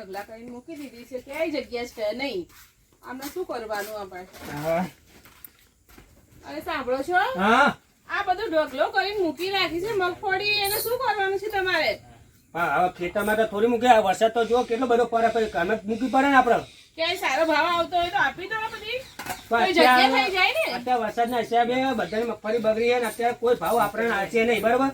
ઢગલા કરીને મૂકી દીધી છે ક્યાંય જગ્યા છે નહીં આમને શું કરવાનું આપણે અરે સાંભળો છો આ બધું ઢગલો કરીને મૂકી રાખી છે મગફળી એને શું કરવાનું છે તમારે હા હવે ખેતરમાં તો થોડી મૂકે વરસાદ તો જો કેટલો બધો પડે પછી કામે મૂકી પડે ને આપડે ક્યાંય સારો ભાવ આવતો હોય તો આપી દો બધી કોઈ જગ્યા થઈ જાય ને અત્યારે વરસાદના હિસાબે બધાની મગફળી બગડી છે ને અત્યારે કોઈ ભાવ આપણને આવશે નહીં બરોબર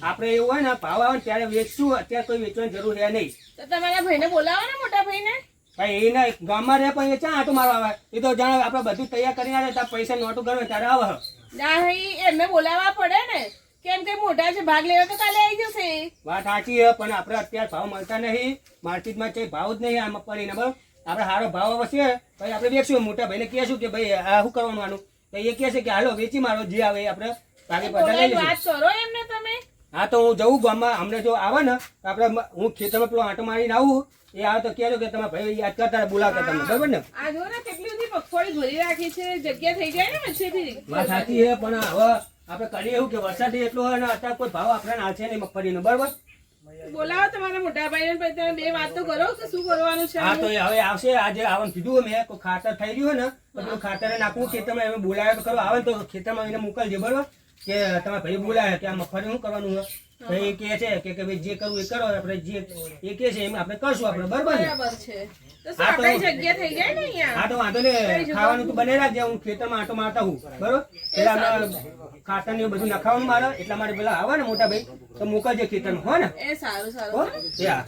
આપણે એવું હોય ને ભાવ આવે ને ત્યારે વેચશું અત્યારે કોઈ વેચવાની જરૂર છે નહીં તો તમારા ભાઈને બોલાવો ને મોટા ભાઈને ભાઈ એને ગામમાં રહે પણ એ ચા આટો મારવા આવે એ તો જાણે આપણે બધું તૈયાર કરીને આવે ત્યાં પૈસા નોટું ગણવે ત્યારે આવે ના એમને બોલાવવા પડે ને કેમ કે મોટા છે ભાગ લેવા તો કાલે આવી જશે વાત સાચી છે પણ આપણે અત્યારે ભાવ મળતા નહીં માર્કેટમાં કઈ ભાવ જ નહીં આ મગફળીને બરોબર આપણે સારો ભાવ આવશે પછી આપણે વેચશું મોટા ભાઈને કહેશું કે ભાઈ આ શું કરવાનું આનું તો એ કહે છે કે હાલો વેચી મારો જે આવે એ આપણે ભાગે બધા લઈ વાત કરો એમને તમે હા તો હું જવું ગામમાં અમને જો આવે ને તો આપણે હું ખેતરમાં પેલો આંટો મારીને આવું એ આવે તો કહેજો કે તમે ભાઈ યાદ કરતા બોલાવતા તમને બરોબર ને આ જો ને કેટલી બધી મગફળી ભરી રાખી છે જગ્યા થઈ જાય ને વચ્ચેથી વાત સાચી છે પણ હવે આપણે કરીએ એવું કે વરસાદ એટલો હોય ને અત્યારે કોઈ ભાવ આપણને આવશે નહીં મગફળીનો બરોબર બોલાવો તમારા મોટા ભાઈ ને તમે બે વાત તો કરો કે શું કરવાનું છે હા તો હવે આવશે આજે આવવાનું કીધું મેં કોઈ ખાતર થઈ રહ્યું ને તો પેલું ખાતર નાખવું ખેતરમાં એમ બોલાવે તો કરો આવે ને તો ખેતરમાં એને મોકલજો બરોબર કે તમે ભાઈ બોલાવે કે આ મગફળી શું કરવાનું હોય તો એ કહે છે કે ભાઈ જે કરવું એ કરો આપણે જે એ કહે છે એમ આપણે કરશું આપણે બરોબર ને બરાબર છે તો આપણી જગ્યા થઈ જાય ને અહીંયા હા તો વાંધો ને ખાવાનું તો બને રાખજે હું ખેતરમાં આંટો મારતા હું બરોબર પેલા ખાતર ને બધું નખાવાનું મારે એટલા માટે પેલા આવે ને મોટા ભાઈ તો મોકલજે ખેતરમાં હો ને એ સારું હો સારું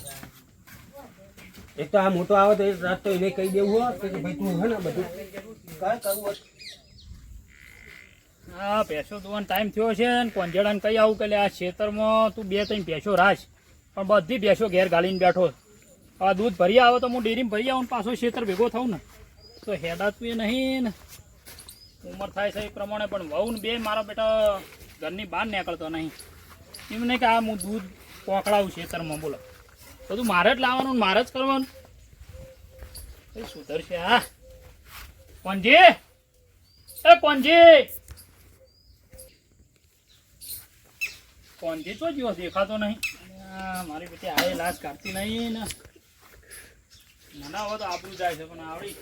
એક તો આ મોટો આવે તો એ રાત તો એને કહી દેવું હોય કે ભાઈ તું હે ને બધું કર કરવું હા ભેંસો દોવાનો ટાઈમ થયો છે ને કોંજેડાને કઈ આવું કે આ ખેતરમાં તું 2-3 ભેંસો રાખ પણ બધી ભેંસો ઘેર ગાલીને બેઠો આ દૂધ ભરી આવે તો હું ડેરીમાં ભરી આવું પાછો ખેતર ભેગો થાઉં ને તો હેડાતું એ નહીં ને ઉંમર થાય છે એ પ્રમાણે પણ વહુ ને બે મારા બેટા ઘરની બહાર નીકળતો નહીં એમ નહીં કે આ હું દૂધ પોકળાવું ખેતરમાં બોલો બધું મારે જ લાવવાનું મારે જ કરવાનું કઈ સુધરશે હા કોંજી એ કોંજી કોંજી તો જેવો દેખાતો નહીં મારી બેટી આ લાશ કાઢતી નહીં ને મને હવે તો આબરું જાય છે પણ આવડી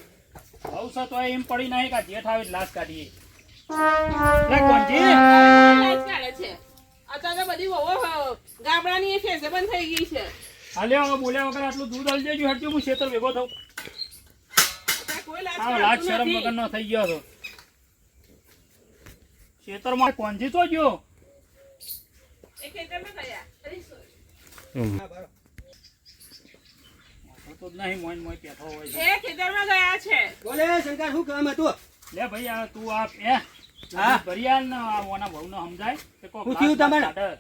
બહુ છે તો એમ પડી નહીં કે જેઠ આવે લાશ કાઢીએ કોંજી કાઢે છે અત્યારે બધી ગામડાની ફેસે બંધ થઈ ગઈ છે હાલ્યો હવે બોલ્યા વગર આટલું દૂધ હલી દેજો હટજો હું ખેતર ભેગો થઉં હા લાજ શરમ વગર નો થઈ ગયો હતો ખેતરમાં કોંજી તો ગયો એ ખેતરમાં ગયા તો નહીં મોઈન મોઈ પેઠો હોય છે એ ખેતરમાં ગયા છે બોલે શંકર શું કામ હતું લે ભાઈ આ તું આ હા ભરિયાલ ને ઓના વહુ ને સમજાય કે કોક શું થયું તમારે?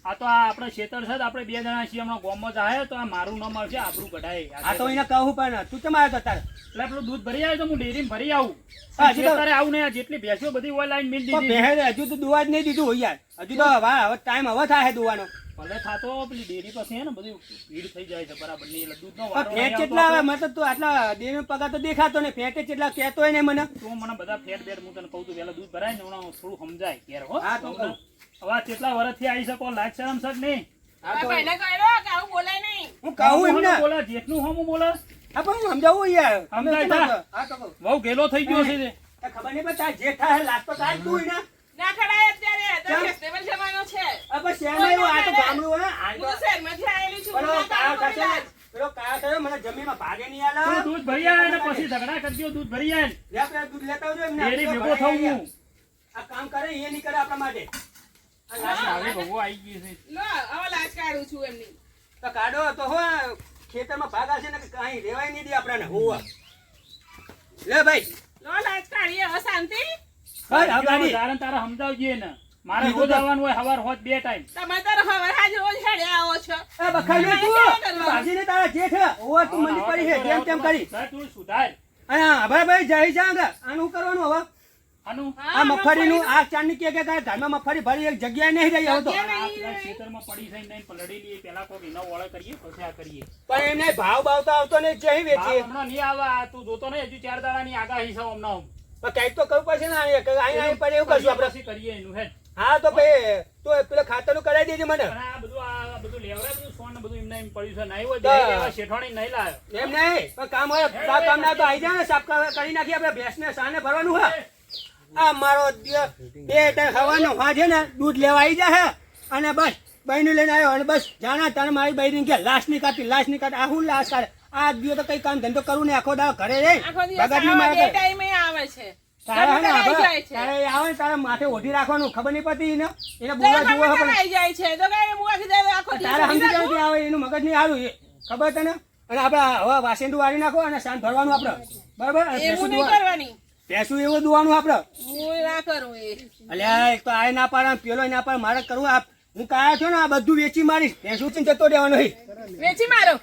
આ તો આ આપણે ખેતર છે આપણે 2 જણા છીએ હમણાં ગામમાં જાય તો આ મારું નામ આવશે આબરૂ કઢાય આ તો એને કહું પણ તું કેમ આવ્યો તારે એટલે પેલું દૂધ ભરી આવે તો હું ડેરીમાં ભરી આવું હા, હજી તો- ખેતરે આવું નહીં આ જેટલી ભેંસો બધી હોય લાઈન મિલ પણ દીધી બહેન હજુ તો દુવા જ નહીં દીધું હોય યાર હજુ તો હવે ટાઈમ હવે થાય દુવાનો ભલે થાતો પેલી ડેરી પાસે હે ને બધું ભીડ થઈ જાય છે બરાબર નહીં એટલે દૂધનો પણ વારો ફેટ નહીં કેટલા આવે આવતો. મતલબ તું આટલા દેવ પગાર તો દેખાતો ને ફેટ કેટલા કહેતો હોય ને મને તું મને બધા ફેટ બેટ હું તને કહું છું પેલા દૂધ ભરાય ને હમણાં થોડું સમજાય ઘેર હો હા, તો કહું. હવે આ કેટલા વર્ષથી આવી શકો લાજ શરમ સર નહીં હા તો પહેલા કહ્યો કે આવું બોલાય નહીં હું કહું એમને બોલા જેટલું હમ બોલે હા પણ હું સમજાવું યાર અમે સમજાય કેમ તા? હા તો કહું. બહુ ગેલો થઈ ગયો છે તે. તને ખબર નહીં પણ તાર જે થાય લાગતો તાર તું એને ના ખડાય અત્યારે તો કેમ? ફેસ્ટિવલ જવાનો છે હવે શહેરમાં એવું આ તો ગામડું હોય આ હું તો તો શહેરમાંથી આવેલી છું પેલો હું ના કાળો કામ થશે ને, કરેલા. પેલો કાળો થયો મને જમીનમાં ભાગે નહીં તું આલે દૂધ ભરી આવે ને પછી ઝઘડા કરજો દૂધ ભરી આવે ને. લે આપણે દૂધ લેતા આવજો એમને ડેરી આપણે ભેગો થવું હું. આ કામ કરે એ નહીં કરે આપણા માટે આ લાશ આવી ભગવો આવી ગઈ છે લો હવે લાજ કાઢું છું એમની તો કાઢો તો હો ખેતરમાં ભાગ આવશે ને કે કાંઈ રેવાય નહીં દે આપણને હોવા લે ભાઈ લો લાજ કાઢીએ હવે શાંતિ હા હા ગાડી તારે તારે સમજાવજે ને મારે કીધું રોજ તો. આવવાનું હોય સવાર હોત 2 ટાઈમ તમે તો હવે હાજ રોજ હેડે આવો છો એ બખાઈ લે તું ભાજીને તારા જેઠ હોવા તું મંદી પડી છે જેમ તેમ કરી તું સુધાર અને હવે ભાઈ જઈ જાંગ આનું કરવાનું હવે આનું આ મગફળીનું આ ચાંદની કે તારા ઘરમાં મગફળી ભરી એક જગ્યાએ નહીં રહી હવે તો જગ્યા આ ખેતરમાં પડી થઈને નહીં પલળી લઈએ પેલા કોઈ એનો ઓળે કરીએ પછી આ કરીએ પણ એમને ભાવ ભાવ તો આવતો નહીં જઈ ભાવ વેચીએ હમણાં નહીં આવે આ તું જોતો નહીં હજુ 4 દાડાની આગાહી છે હમણાં પણ કંઈક તો કરવું પડશે ને અહીં અહીં પડે એવું કરશું આપણે પછી કરીએ એનું હેડ હા તો ભાઈ તો પેલો ખાતરનું કરાવી દેજે મને પણ આ બધું લેવરાય બધું સોન ને બધું એમને એમ પડ્યું છે નહીં હોય તો- બે એવા શેઠવાણી નહીં લાવ્યો એમ નહીં પણ કામ હોય કામ ના તો આવી જાય ને સાફ કરી નાખી આપણે ભેંસને સાને ભરવાનું હોય આ મારો બે ટાઈમ ખાવાનું હા છે ને દૂધ લેવા આવી જાય અને બસ બહેનું લઈને આવ્યો અને બસ જાણા તારે મારી બહેની કે લાશ ની કાઢી આ હું લાશ કાઢે આ દિવસ તો કઈ કામ ધંધો કરું ને આખો દાવ ઘરે રહી આખો દિવસ બગાડ નહીં આવા બે મારે ટાઈમે આવે છે તારે હે ને આવી હવે જાય છે. તારે આવે ને તારે માથે ઓઢી રાખવાનું ખબર નહીં પડતી એને તો બોલવા ગમે જુઓ ત્યારે આવી જાય છે તો કઈ હું આખી દાડો આખો દિવસ તારે સમજી રાખું? જાય આવે એનું મગજ નહીં સારું એ ખબર તને અને આપણે હવે વાસેન્ડું વાળી નાખો અને સાંજ ભરવાનું આપણે બરાબર અને એવું ભેંસું નહીં દોવા- કરવાની ભેંસું એવું દોવાનું આપણે હું ના કરું એ અલ્યા એક તો આ ના પાડે પેલો ના પાડે મારે કરવું આ હું કાયા છો ને આ બધું વેચી મારીશ ભેંસું થી જતો રહેવાનો નહીં વેચી મારો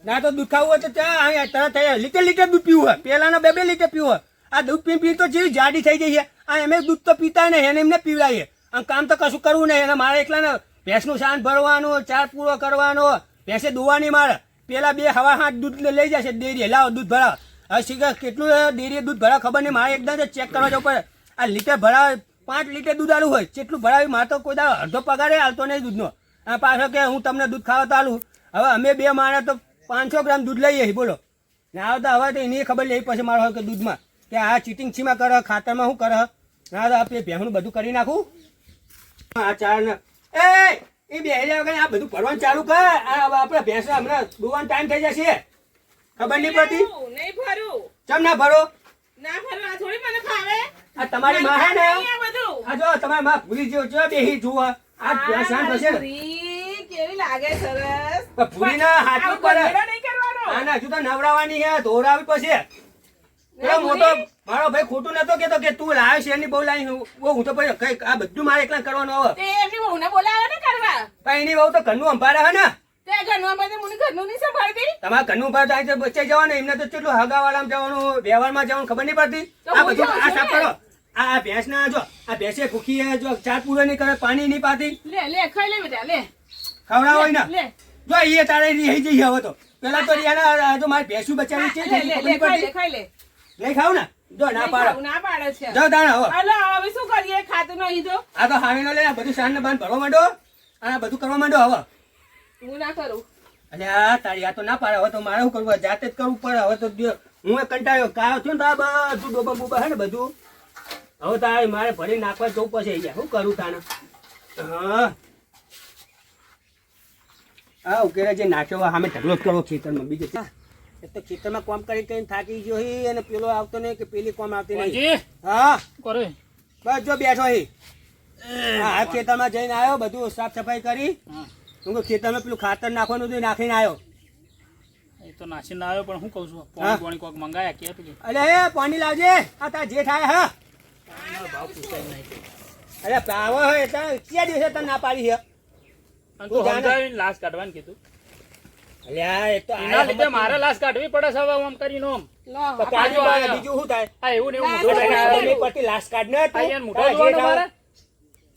ના તો દૂધ ખાવું હોય તો ત્યાં અહીંયા તરત થઈ લીટર લીટર દૂધ પીવું હોય પેલાના બે લીટર પીવું હોય આ દૂધ પી તો જેવી જાડી થઈ જઈ છે આ એમ દૂધ તો પીતા નહીં એને એમને પીવડાવીએ અને કામ તો કશું કરવું નહીં અને મારે એકલાને ભેંસનું સાન ભરવાનું ચાર પૂરો કરવાનો ભેંસે દોવાની મારે પેલા બે હવા હાથ દૂધ લઈ જશે ડેરી લાવો દૂધ ભરાવ હવે શીખર કેટલું ડેરી દૂધ ભરાવ ખબર નહીં મારે એકદમ ચેક કરવા જવું પડે આ લીટર ભરાવ 5 લીટર દૂધ આલું હોય જેટલું ભરાવી મારે તો કોઈ દાડો અડધો પગારે હાલતો નહીં દૂધનો આ પાછો કે હું તમને દૂધ ખાવા તો આલું હવે અમે બે માણસ તો 500 ગ્રામ દૂધ લઈએ બોલો ને આવતા હવે તો એની ખબર લેવી પછી મારો કે દૂધમાં કે આ ચીટિંગ છીમાં કરે ખાતરમાં શું કરે ના તો આપણે ભેહું બધું કરી નાખું આ ચાર ને એ બેહ્યા વગર આ બધું ભરવાનું ચાલુ કર આ આપણે ભેંસ હમણાં દોવાનો ટાઈમ થઈ જશે ખબર નહીં પડતી નહીં ભરું ચમ ના ભરો ના ભરું આ થોડી મને ફાવે આ તમારી માં હે ને નહીં આ બધું આ જો તમારી માં ભૂલી જો બેહી જુઓ આ ભેંસ શાંત થશે ને પૂરી કેવી લાગે સરસ પણ ભૂલીના હાથમાં પડે. બંધેડો નહીં કરવાનો આના હજુ તો નવરાવાની હે ધોરાવી પછી પેલો મોટો મારો ભાઈ ખોટું નતો કેતો કે તું લાવ્યો છે એની બહુ લાવી હું તો પછી કઈ આ બધું મારે એકલા કરવાનું હવે તે એમની વહુને બોલાવે ને કરવા પણ એની બહુ તો ઘરનું અંભારે હે ને તે ઘરમાં બધે મને ઘરનું નહીં સંભાળતી તમારા ઘરનું અંભાર થાય તો બચાઈ જવાનું એમને તો કેટલું હગાવાળામાં જવાનું વ્યવહારમાં જવાનું ખબર નહીં પડતી તો આ હું બધું જાઉં આ છું સાફ ને. કરો આ ભેંસ ના જો આ ભેંસે ભૂખી હે જો ચાર પૂરો નહીં કરે પાણી નહીં પાતી લે ખાઈ લે બેટા લે ખવડાવો હોય ને લે જો એ તારે રહી જઈએ હવે તો પેલા તો રિયાના જો મારી ભેંસું બચાવી છે લે લે લે ખાઈ લે ખાઈ લે નહીં ખાવ ને જો ના પાડો ના પાડે છે જાઓ તાણે હવે અલા હવે શું કરીએ ખાતું નહીં તો આ તો હાવે લે આ બધું સાંજ ને બાંધ ભરવા માંડો આ બધું કરવા માંડો હવે હું ના કરું અરે આ તારી આ તો ના પાડે હવે તો મારે શું કરવું જાતે જ કરવું પડે હવે તો હું એ કંટાળ્યો કાયો થયો ને તો આ બધું ડોબા બોબા હે ને બધું હવે તારે મારે ભરી નાખવા જવું પછી અહીંયા શું કરું તાને હા હા ઉકેરે જે નાખ્યો સામે ઢગલો જ કરવો ખેતરમાં બીજે એક તો ખેતરમાં કામ કરી કરીને થાકી ગયો હી અને પેલો આવતો નહીં કે પેલી કામ આવતી નહીં કોણજી, હા કરે બસ જો બેઠો હી હા ખેતરમાં જઈને આવ્યો બધું સાફ સફાઈ કરી હા. હું ખેતરમાં પેલું ખાતર નાખવાનું હતું એ નાખીને આવ્યો એ તો નાસી ના આવ્યો પણ શું કહું છું હા. પાણી પાણી કોક મંગાયા કે તું અરે એ પાણી લાવજે આ તાર જે થાય હા ભાવ પૂછાય નહીં અરે પાવો હોય એટલે ક્યાં દિવસે તને ના પાડી છે અને તું તું જાણે. સમજાવીને લાશ કાઢવાનું કીધું અલ્યા એક તો એના લીધે મારે લાશ કાઢવી પડે છે હવે આમ કરીને આમ લો તો કાઢી આ પાડે, જો. બીજું શું થાય આ એવું ને એવું લાશ મોઢું કાઢવા લઈને ખબર નહીં પડતી લાશ કાઢ ને તું. આ એને મોઢું તારે જે જોવાનું થાય. મારે?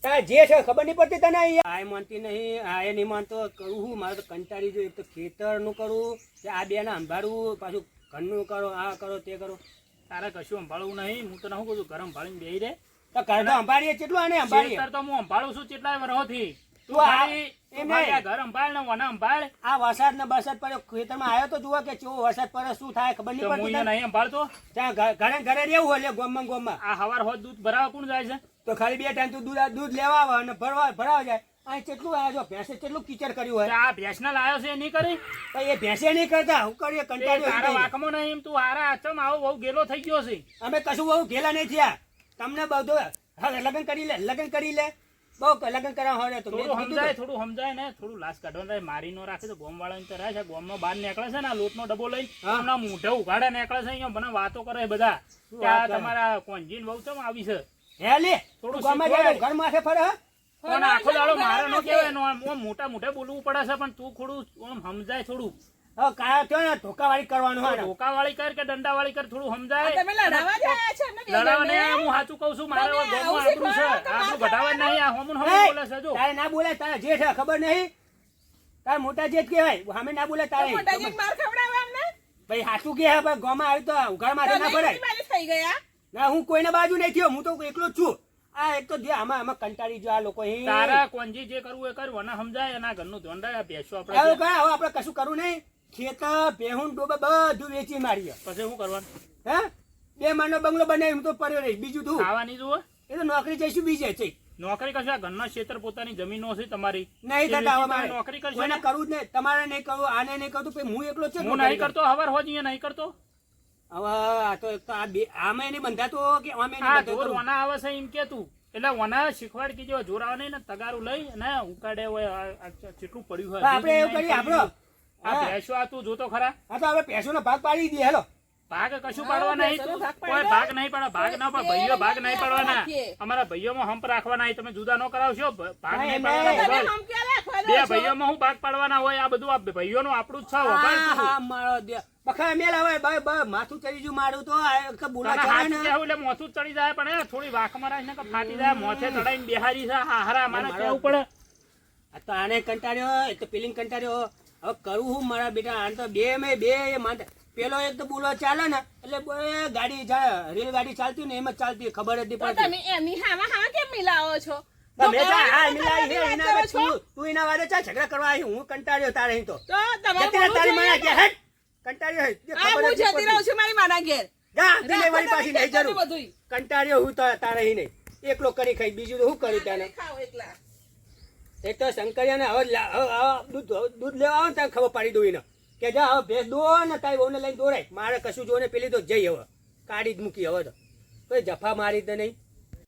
તારે જે છે ખબર નહીં પડતી તને અહીંયા આ માનતી નહીં આ એ નહીં માનતો કરું હું મારે તો કંટાળી જોઈએ એક તો ખેતરનું કરું કે આ બે ના સંભાળવું પાછું ઘરનું કરો આ કરો તે કરો તારે કશું સંભાળવું નહીં હું તો ના કહું છું ઘર સંભાળીને બેહી રે તો ઘર તો સંભાળીએ કેટલું આને સંભાળીએ ખેતર તો હું સંભાળું છું કેટલાય વર્ષોથી તું તું આ- ખાલી એમ તું ખાલી નહીં. આ ઘર સંભાળ ને વના સંભાળ આ વરસાદ ને બરસાદ પડ્યો ખેતરમાં આવ્યો તો જુઓ કે કેવો વરસાદ પડે શું થાય ખબર તો નહીં હું પડતી અહીંયા તને. નહીં સંભાળતો ત્યાં ઘરે ઘરે રહેવું હોય ગોમમાં ગોમમાં આ હવાર હોત દૂધ ભરાવા કોણ જાય છે તો ખાલી બે ટાઈમ તું દૂધ લેવા આવે અને ભરાવા જાય અહીં કેટલું આ જો ભેંસે કેટલું કીચડ કર્યું તે હોય આ ભેંસના લાયો છે એ નહીં કરી તો એ ભેંસે નહીં કરતા હું કરીએ તે તારા કંટાળ્યો વાંકમાં નહીં એમ તું હારા અચમ આવો બહુ ગેલો થઈ ગયો છે અમે કશું બહુ ઘેલા નહીં થયા તમને બધું હવે લગ્ન કરી લે બહુ લગ્ન કરાવ હવે તો મેં થોડું કીધું સમજાય તો. થોડું સમજાય ને થોડું લાશ કાઢવાનું થાય મારી નો રાખે તો ગોમ વાળા તો રહે છે ગોમનો બહાર નીકળે છે ને આ લોટનો ડબ્બો લઈ હા. એમના મૂઢે ઉઘાડે નીકળે છે અહીંયા મને વાતો કરે છે બધા શું કે આ વાત કરે? તમારા કોંજીન બહુ ચમ આવી છે હે લે થોડું તું ગામમાં શીખવાડ. જાય ઘર માથે ફરે હે? પણ આખો દાડો મારે ન કહેવાય નો આમ મોટા મોઢે બોલવું પડે છે પણ તું થોડું આમ સમજાય થોડું હવે કાયો થયો ને ધોકાવાળી કરવાનું હોય ને. ધોકા વાળી કર કે દંડા વાળી કર થોડું સમજાય તમે લડાવા જ આવ્યા છો ને બે લડાવા જણને? નહીં હું સાચું કહું છું મારે તમે ગોમમાં આવું આબરૂ છે શીખવાડો તો આબરૂ માથા ઘટાવા નહીં આ હોમું હે, બોલે છે જો તારે ના બોલે તારા જેઠ હે, ખબર નહીં તારે મોટા જેઠ કહેવાય સામે ના બોલે તો તારે મોટા જેઠ માર ખવડાવે અમને? ભાઈ હાચું કે હે પણ ગામમાં આવી તો ઉઘાડ માથે ના તમે પડાય એની બાજુ થઈ ગયા ના હું કોઈના બાજુ નહીં થયો હું તો એકલો જ છું આ એક તો જે આમાં કંટાળી જો આ લોકો અહીં. તારા કોંજી જે કરવું એ કર, વના સમજાય એના ઘરનું ધ્યાન રાખ. બેસો હવે આપણે કાંઈ હવે આપણે કશું કરવું નહીં. ખેતર ભેહું ડોબે બધું વેચી મારીએ. પછી શું કરવાનું? હે 2 માળનો બંગલો બનાવી હું તો પડ્યો રહીશ. બીજું તું ખાવાની જુઓ, એ તો નોકરી જઈશું બીજે છે. નોકરી કરશો? આ ઘરના ક્ષેત્ર પોતાની જમીનો છે તમારી, નહીં એ થતા હવે વેચી મારે. તમે નોકરી કરશો કોઈને ને? કરવું જ નહીં. તમારે નહીં કરવું, આને નહીં કરવું, પછી હું એકલો છે. હું નહીં કરતો, હવાર હોજ અહીંયા નહીં કરતો. હવે આ તો એક તો આ બે આમે નહીં બંધાતો કે આમે નહીં આ બંધાતો. જોર વના આવે છે એમ કે તું, એટલે વના શીખવાડ કીજો, જોર આવે નહીં ને તગારું લઈ અને ઉકાડે હોય આ ચેટલું પડ્યું હોય. આપણે એવું કરીએ આપણો. આ ભેંસો આ તું જોતો ખરા? હા તો આપણે પૈસાનો ભાગ પાડી દઈએ. હેલો ભાગ કશું પાડવા નહીં, ભેંસોનો ભાગ કોઈ પાડો. ભાગ નહીં પાડવા, ભાગ ના પાડ, ભાઈઓ ભાગ નહીં પાડવાના. રાખીએ. અમારા ભાઈઓમાં હંપ રાખવાના હોય, તમે જુદા ન કરાવશો, ભાગ નહીં નહીં, પાડવાના. તમે વગર. હમ ક્યાં રાખવાના બે છો? ભાઈઓમાં હું ભાગ પાડવાના હોય, આ બધું આ ભાઈઓનું આપણું જ છે. વગાડ હા તું. હા મારો દે બખા મેલ હવે ભાઈ માથું ચડી જુ મારું તો આ એક તો બોલા તને ચડાય હાથ ને. કહેવું એટલે મોથું જ ચડી જાય, પણ એ થોડી વાંક મારા ને કે ફાટી જાય, મોથે ચડાઈને બેહારી છે. હા હારા મારે કેવું પડે. આ તો આને કંટાળ્યો, એક તો પેલી કંટાળ્યો. હવે કરું હું મારા બેટા? આને તો બે માનતા. પેલો એક તો બોલો ચાલે ને એટલે ગાડી રેલગાડી ચાલતી ને એમ જ ચાલતી, ખબર જ નહીં તો પડતી. તમે એની હામાં કેમ મિલાવો છો? તમે જા, હા, તો મિલાવી છે, વાત એના કરો આગળ છો? તું એના વાદે ચાલ ઝઘડા કરવા આવી. હું કંટાળ્યો તારે અહીં તો. તો તમારે જતી રહે તારી બોલવું માના જોઈએ ઘેર, ને. હેટ. કંટાળ્યો હોય, જે આ ખબર હું જ નહીં જતી રહું પડતી. છું મારી માના ઘેર. જા, તને વળી પાછી નહીં રાખો જરૂર. બધુંય. કંટાળ્યો હું તો તારે અહીં નહીં. એકલો કરી ખાઈ, બીજું તો શું કર્યું ત્યાં? ખાઓ એકલા. એક તો શંકરિયાને હવે દૂધ લેવા આવે ને ત્યારે ખબર પાડી દઉં એને કે જા હવે ભેંસ દો ને તારી વહુને લઈને દોરાય. મારે કશું જો ને પેલી તો જઈ હવે કાઢી જ મૂકી. હવે તો કોઈ જફા મારી તો નહીં.